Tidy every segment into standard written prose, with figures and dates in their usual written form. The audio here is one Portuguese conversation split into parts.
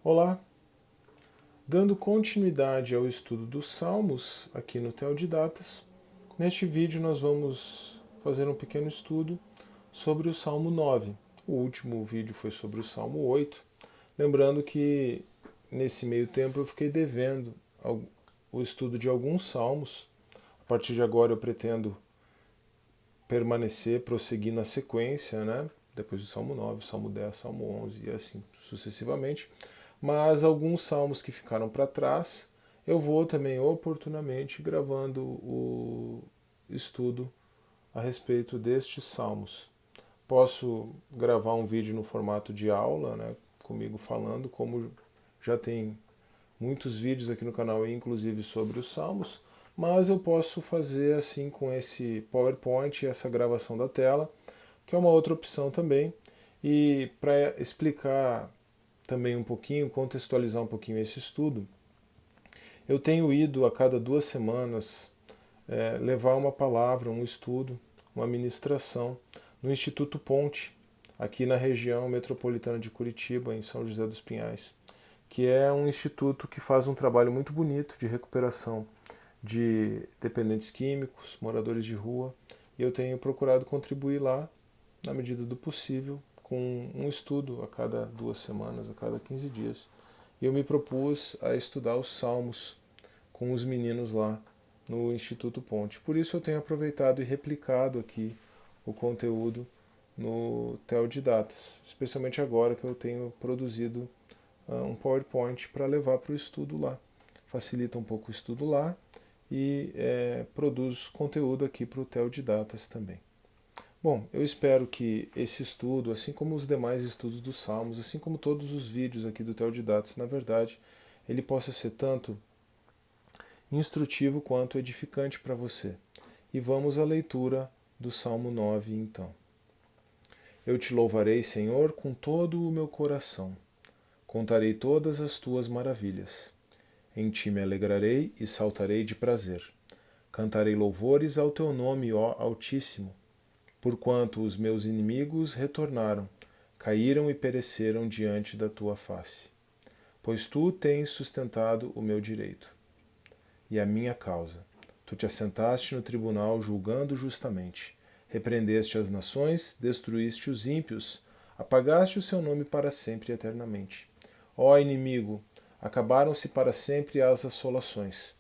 Olá! Dando continuidade ao estudo dos Salmos aqui no Teodidatas, neste vídeo nós vamos fazer um pequeno estudo sobre o Salmo 9. O último vídeo foi sobre o Salmo 8. Lembrando que nesse meio tempo eu fiquei devendo o estudo de alguns salmos. A partir de agora eu pretendo prosseguir na sequência, né? Depois do Salmo 9, Salmo 10, Salmo 11 e assim sucessivamente. Mas alguns salmos que ficaram para trás, eu vou também oportunamente gravando o estudo a respeito destes salmos. Posso gravar um vídeo no formato de aula, né, comigo falando, como já tem muitos vídeos aqui no canal, inclusive sobre os salmos, mas eu posso fazer assim com esse PowerPoint e essa gravação da tela, que é uma outra opção também. E para explicar também um pouquinho, contextualizar um pouquinho esse estudo, eu tenho ido a cada 2 semanas levar uma palavra, um estudo, uma ministração no Instituto Ponte, aqui na região metropolitana de Curitiba, em São José dos Pinhais, que é um instituto que faz um trabalho muito bonito de recuperação de dependentes químicos, moradores de rua, e eu tenho procurado contribuir lá, na medida do possível, com um estudo a cada 2 semanas, a cada 15 dias. E eu me propus a estudar os Salmos com os meninos lá no Instituto Ponte. Por isso eu tenho aproveitado e replicado aqui o conteúdo no Teodidatas, especialmente agora que eu tenho produzido um PowerPoint para levar para o estudo lá. Facilita um pouco o estudo lá e produz conteúdo aqui para o Teodidatas também. Bom, eu espero que esse estudo, assim como os demais estudos dos Salmos, assim como todos os vídeos aqui do Teodidatas, na verdade, ele possa ser tanto instrutivo quanto edificante para você. E vamos à leitura do Salmo 9, então. Eu te louvarei, Senhor, com todo o meu coração. Contarei todas as tuas maravilhas. Em ti me alegrarei e saltarei de prazer. Cantarei louvores ao teu nome, ó Altíssimo, porquanto os meus inimigos retornaram, caíram e pereceram diante da tua face. Pois tu tens sustentado o meu direito e a minha causa. Tu te assentaste no tribunal julgando justamente. Repreendeste as nações, destruíste os ímpios, apagaste o seu nome para sempre e eternamente. Ó inimigo, acabaram-se para sempre as assolações,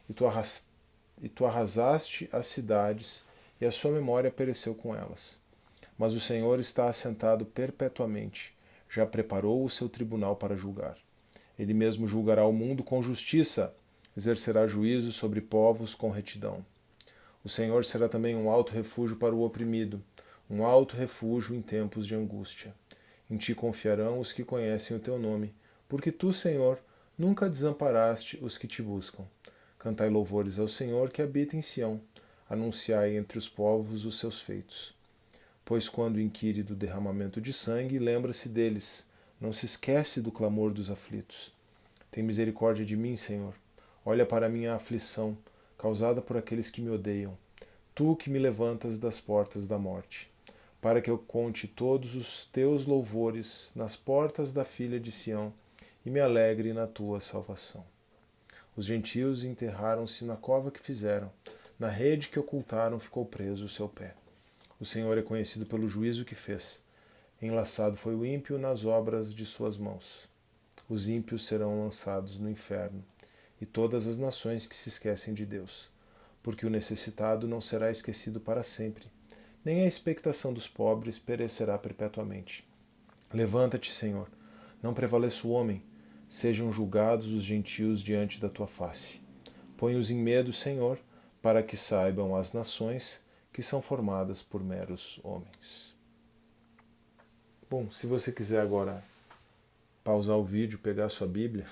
e tu arrasaste as cidades, e a sua memória pereceu com elas. Mas o Senhor está assentado perpetuamente, já preparou o seu tribunal para julgar. Ele mesmo julgará o mundo com justiça, exercerá juízo sobre povos com retidão. O Senhor será também um alto refúgio para o oprimido, um alto refúgio em tempos de angústia. Em ti confiarão os que conhecem o teu nome, porque tu, Senhor, nunca desamparaste os que te buscam. Cantai louvores ao Senhor que habita em Sião, anunciai entre os povos os seus feitos. Pois quando inquire do derramamento de sangue, lembra-se deles, não se esquece do clamor dos aflitos. Tem misericórdia de mim, Senhor. Olha para a minha aflição, causada por aqueles que me odeiam. Tu que me levantas das portas da morte, para que eu conte todos os teus louvores nas portas da filha de Sião e me alegre na tua salvação. Os gentios enterraram-se na cova que fizeram, na rede que ocultaram ficou preso o seu pé. O Senhor é conhecido pelo juízo que fez. Enlaçado foi o ímpio nas obras de suas mãos. Os ímpios serão lançados no inferno, e todas as nações que se esquecem de Deus. Porque o necessitado não será esquecido para sempre, nem a expectação dos pobres perecerá perpetuamente. Levanta-te, Senhor, não prevaleça o homem, sejam julgados os gentios diante da tua face. Põe-os em medo, Senhor, para que saibam as nações que são formadas por meros homens. Bom, se você quiser agora pausar o vídeo, pegar a sua Bíblia,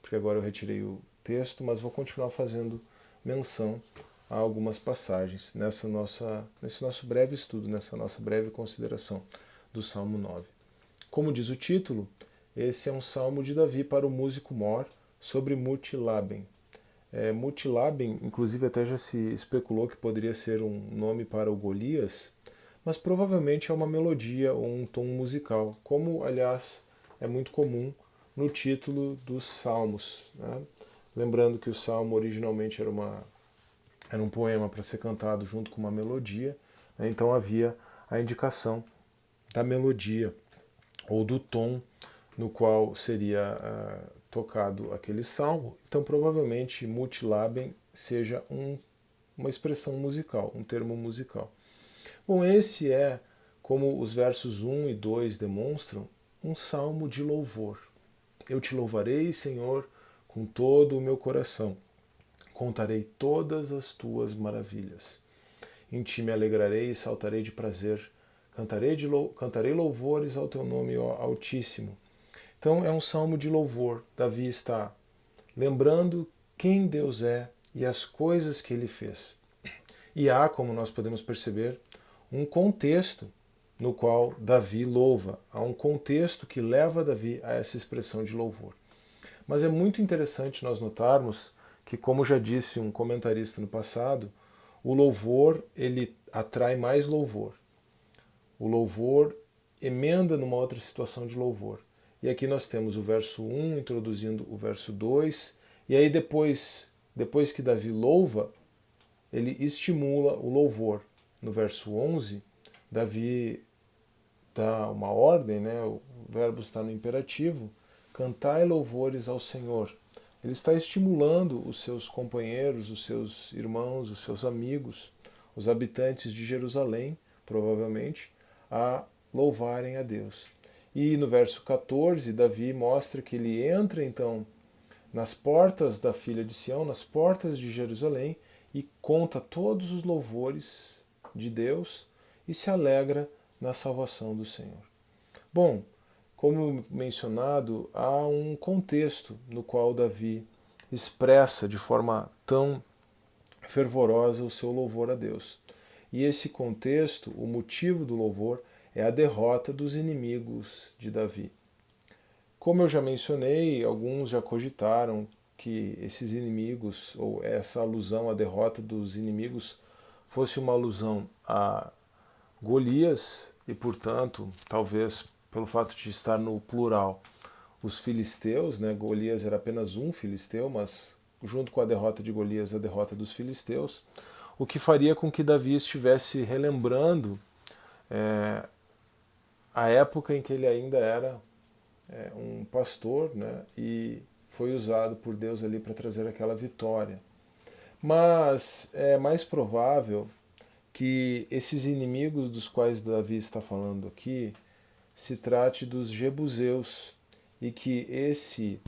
porque agora eu retirei o texto, mas vou continuar fazendo menção a algumas passagens nesse nosso breve estudo, nessa nossa breve consideração do Salmo 9. Como diz o título, esse é um salmo de Davi para o músico Mor sobre Mutilaben. Mutilaben, inclusive até já se especulou que poderia ser um nome para o Golias, mas provavelmente é uma melodia ou um tom musical, como aliás é muito comum no título dos Salmos, né? Lembrando que o Salmo originalmente era um poema para ser cantado junto com uma melodia, né? Então havia a indicação da melodia ou do tom no qual seria tocado aquele salmo. Então provavelmente multilabem seja uma expressão musical, um termo musical. Bom, esse é, como os versos 1 e 2 demonstram, um salmo de louvor. Eu te louvarei, Senhor, com todo o meu coração. Contarei todas as tuas maravilhas. Em ti me alegrarei e saltarei de prazer. Cantarei louvores ao teu nome, ó Altíssimo. Então é um salmo de louvor. Davi está lembrando quem Deus é e as coisas que ele fez. E há, como nós podemos perceber, um contexto no qual Davi louva. Há um contexto que leva Davi a essa expressão de louvor. Mas é muito interessante nós notarmos que, como já disse um comentarista no passado, o louvor ele atrai mais louvor. O louvor emenda numa outra situação de louvor. E aqui nós temos o verso 1 introduzindo o verso 2, e aí depois que Davi louva, ele estimula o louvor. No verso 11, Davi dá uma ordem, né? O verbo está no imperativo, cantai louvores ao Senhor. Ele está estimulando os seus companheiros, os seus irmãos, os seus amigos, os habitantes de Jerusalém, provavelmente, a louvarem a Deus. E no verso 14, Davi mostra que ele entra então nas portas da filha de Sião, nas portas de Jerusalém, e conta todos os louvores de Deus e se alegra na salvação do Senhor. Bom, como mencionado, há um contexto no qual Davi expressa de forma tão fervorosa o seu louvor a Deus. E esse contexto, o motivo do louvor, é a derrota dos inimigos de Davi. Como eu já mencionei, alguns já cogitaram que esses inimigos, ou essa alusão à derrota dos inimigos, fosse uma alusão a Golias, e portanto, talvez pelo fato de estar no plural, os filisteus, né? Golias era apenas um filisteu, mas junto com a derrota de Golias, a derrota dos filisteus, o que faria com que Davi estivesse relembrando a época em que ele ainda era um pastor, né? E foi usado por Deus ali para trazer aquela vitória. Mas é mais provável que esses inimigos dos quais Davi está falando aqui se trate dos jebuseus e que esse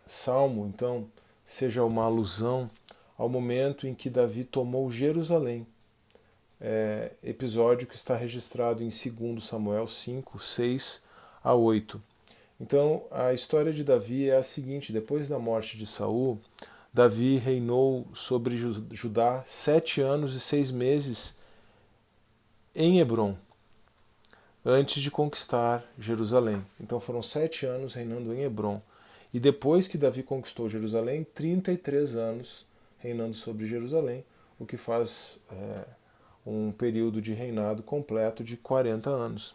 salmo, então, seja uma alusão ao momento em que Davi tomou Jerusalém, episódio que está registrado em 2 Samuel 5, 6 a 8. Então, a história de Davi é a seguinte: depois da morte de Saul, Davi reinou sobre Judá 7 anos e 6 meses em Hebrom, antes de conquistar Jerusalém. Então foram 7 anos reinando em Hebrom. E depois que Davi conquistou Jerusalém, 33 anos reinando sobre Jerusalém, o que faz um período de reinado completo de 40 anos.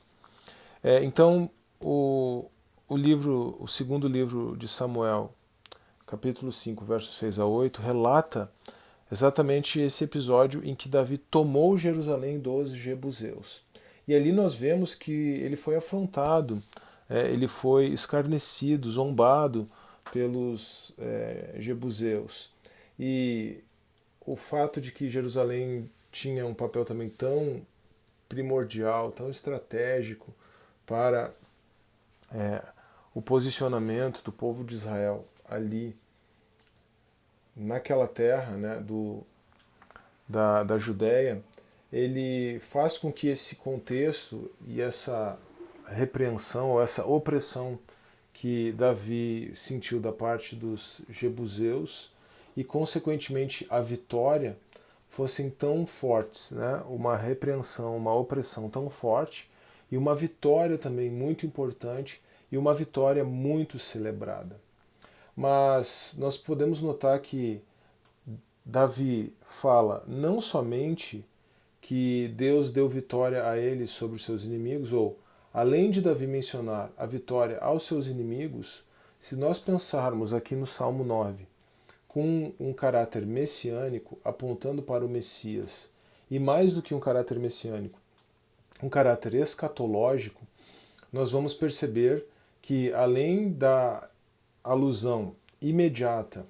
Então, o segundo livro de Samuel, capítulo 5, versos 6 a 8, relata exatamente esse episódio em que Davi tomou Jerusalém dos jebuseus. E ali nós vemos que ele foi afrontado, ele foi escarnecido, zombado pelos jebuseus. E o fato de que Jerusalém tinha um papel também tão primordial, tão estratégico para o posicionamento do povo de Israel ali naquela terra, né, da Judéia, ele faz com que esse contexto e essa repreensão ou essa opressão que Davi sentiu da parte dos jebuseus e, consequentemente, a vitória fossem tão fortes, né? Uma repreensão, uma opressão tão forte e uma vitória também muito importante e uma vitória muito celebrada. Mas nós podemos notar que Davi fala não somente que Deus deu vitória a ele sobre os seus inimigos, ou além de Davi mencionar a vitória aos seus inimigos, se nós pensarmos aqui no Salmo 9, com um caráter messiânico, apontando para o Messias, e mais do que um caráter messiânico, um caráter escatológico, nós vamos perceber que, além da alusão imediata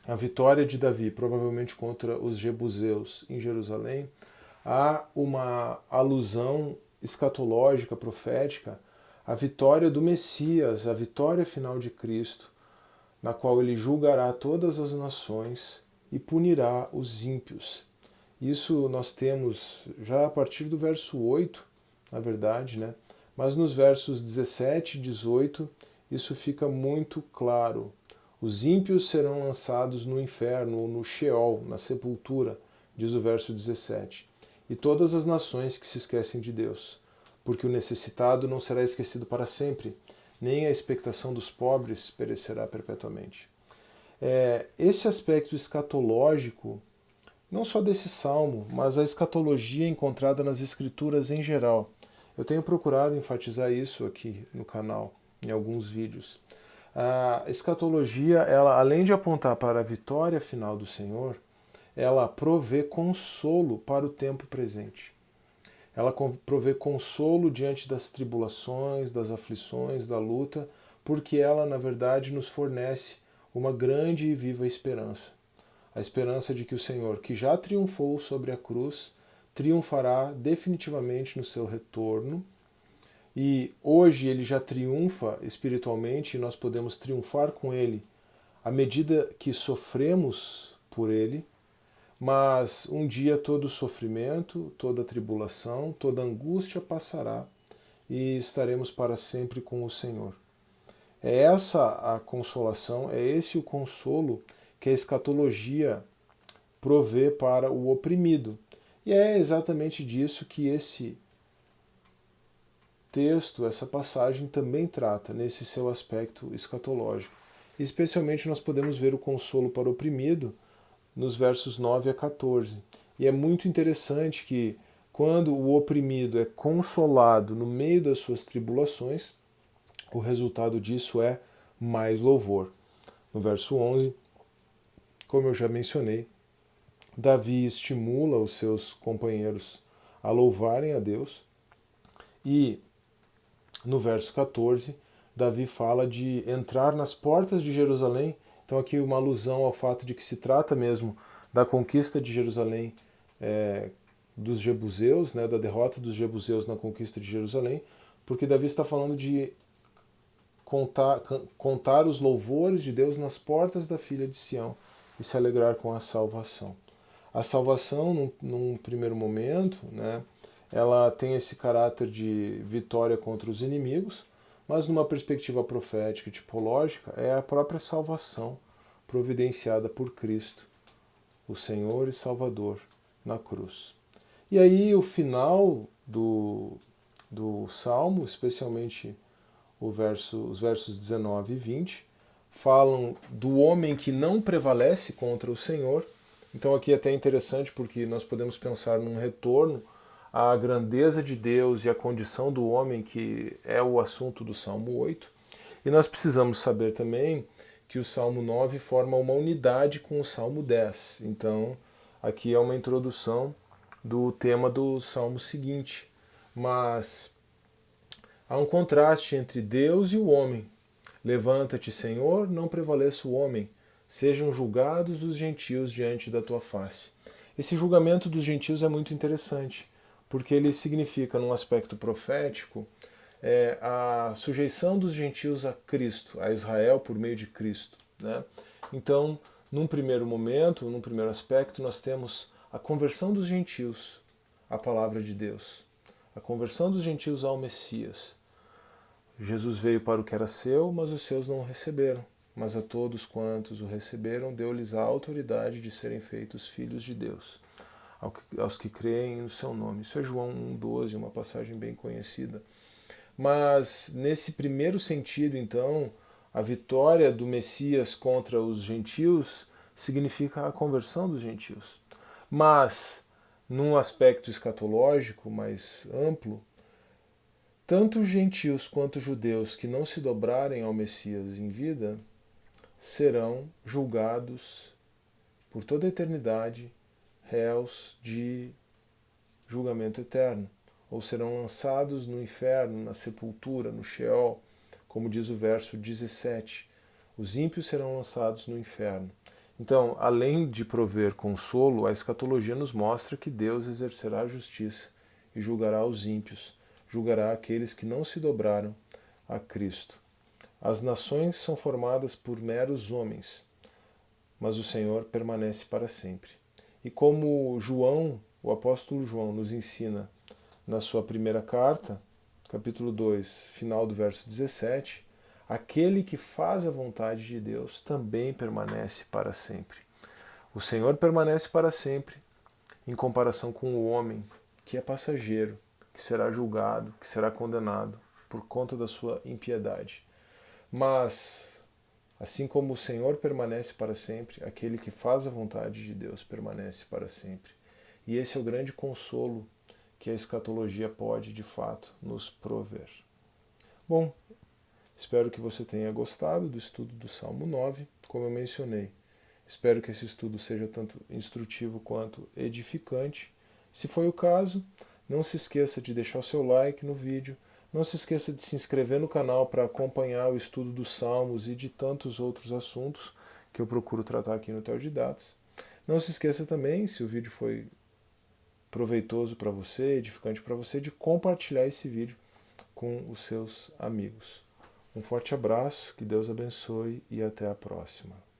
à vitória de Davi, provavelmente contra os jebuseus em Jerusalém, há uma alusão escatológica, profética, à vitória do Messias, à vitória final de Cristo, na qual ele julgará todas as nações e punirá os ímpios. Isso nós temos já a partir do verso 8, na verdade, né? Mas nos versos 17 e 18, isso fica muito claro. Os ímpios serão lançados no inferno, ou no Sheol, na sepultura, diz o verso 17. E todas as nações que se esquecem de Deus, porque o necessitado não será esquecido para sempre, nem a expectação dos pobres perecerá perpetuamente. Esse aspecto escatológico, não só desse salmo, mas a escatologia encontrada nas escrituras em geral. Eu tenho procurado enfatizar isso aqui no canal, em alguns vídeos. A escatologia, ela, além de apontar para a vitória final do Senhor, ela provê consolo para o tempo presente. Ela provê consolo diante das tribulações, das aflições, da luta, porque ela, na verdade, nos fornece uma grande e viva esperança. A esperança de que o Senhor, que já triunfou sobre a cruz, triunfará definitivamente no seu retorno. E hoje ele já triunfa espiritualmente e nós podemos triunfar com ele à medida que sofremos por ele. Mas um dia todo sofrimento, toda tribulação, toda angústia passará e estaremos para sempre com o Senhor. É essa a consolação, é esse o consolo que a escatologia provê para o oprimido. E é exatamente disso que esse texto, essa passagem também trata, nesse seu aspecto escatológico. Especialmente nós podemos ver o consolo para o oprimido nos versos 9 a 14. E é muito interessante que, quando o oprimido é consolado no meio das suas tribulações, o resultado disso é mais louvor. No verso 11, como eu já mencionei, Davi estimula os seus companheiros a louvarem a Deus. E no verso 14, Davi fala de entrar nas portas de Jerusalém. Então aqui uma alusão ao fato de que se trata mesmo da conquista de Jerusalém dos jebuseus, né, da derrota dos jebuseus na conquista de Jerusalém, porque Davi está falando de contar os louvores de Deus nas portas da filha de Sião e se alegrar com a salvação. A salvação, num primeiro momento, né, ela tem esse caráter de vitória contra os inimigos, mas numa perspectiva profética e tipológica, é a própria salvação providenciada por Cristo, o Senhor e Salvador, na cruz. E aí o final do Salmo, especialmente os versos 19 e 20, falam do homem que não prevalece contra o Senhor. Então aqui é até interessante porque nós podemos pensar num retorno à grandeza de Deus e à condição do homem, que é o assunto do Salmo 8. E nós precisamos saber também que o Salmo 9 forma uma unidade com o Salmo 10. Então aqui é uma introdução do tema do Salmo seguinte. Mas há um contraste entre Deus e o homem. Levanta-te, Senhor, não prevaleça o homem. Sejam julgados os gentios diante da tua face. Esse julgamento dos gentios é muito interessante, porque ele significa, num aspecto profético, a sujeição dos gentios a Cristo, a Israel por meio de Cristo, né? Então, num primeiro momento, num primeiro aspecto, nós temos a conversão dos gentios à palavra de Deus, a conversão dos gentios ao Messias. Jesus veio para o que era seu, mas os seus não o receberam. Mas a todos quantos o receberam, deu-lhes a autoridade de serem feitos filhos de Deus, aos que creem no seu nome. Isso é João 1,12, uma passagem bem conhecida. Mas nesse primeiro sentido, então, a vitória do Messias contra os gentios significa a conversão dos gentios. Mas, num aspecto escatológico mais amplo, Tanto os gentios quanto os judeus que não se dobrarem ao Messias em vida serão julgados por toda a eternidade, réus de julgamento eterno, ou serão lançados no inferno, na sepultura, no Sheol, como diz o verso 17. Os ímpios serão lançados no inferno. Então, além de prover consolo, a escatologia nos mostra que Deus exercerá a justiça e julgará os ímpios, julgará aqueles que não se dobraram a Cristo. As nações são formadas por meros homens, mas o Senhor permanece para sempre. E como João, o apóstolo João, nos ensina na sua primeira carta, capítulo 2, final do verso 17, aquele que faz a vontade de Deus também permanece para sempre. O Senhor permanece para sempre, em comparação com o homem, que é passageiro, que será julgado, que será condenado por conta da sua impiedade. Mas, assim como o Senhor permanece para sempre, aquele que faz a vontade de Deus permanece para sempre. E esse é o grande consolo que a escatologia pode, de fato, nos prover. Bom, espero que você tenha gostado do estudo do Salmo 9, como eu mencionei. Espero que esse estudo seja tanto instrutivo quanto edificante. Se foi o caso, não se esqueça de deixar o seu like no vídeo, não se esqueça de se inscrever no canal para acompanhar o estudo dos Salmos e de tantos outros assuntos que eu procuro tratar aqui no Teodidatas. Não se esqueça também, se o vídeo foi proveitoso para você, edificante para você, de compartilhar esse vídeo com os seus amigos. Um forte abraço, que Deus abençoe e até a próxima.